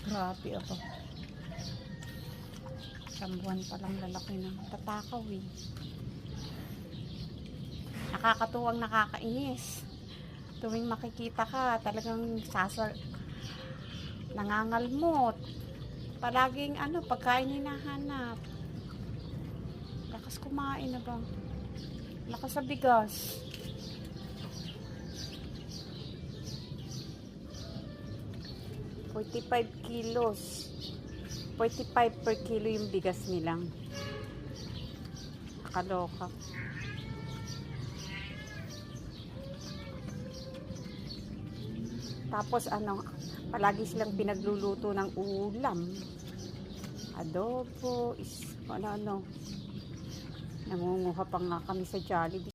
Grabe ako. Isang buwan palang lalaki ng tatakaw eh. Nakakatuwang nakakainis. Tuwing makikita ka, talagang nangangalmot. Palaging pagkain hinahanap. Lakas kumain na ba? Lakas sa bigas. $45 kilos. 45 per kilo yung bigas nilang. Nakaloka. Tapos palagi silang pinagluluto ng ulam. Adobo, nangunguha pa nga kami sa Jollibee.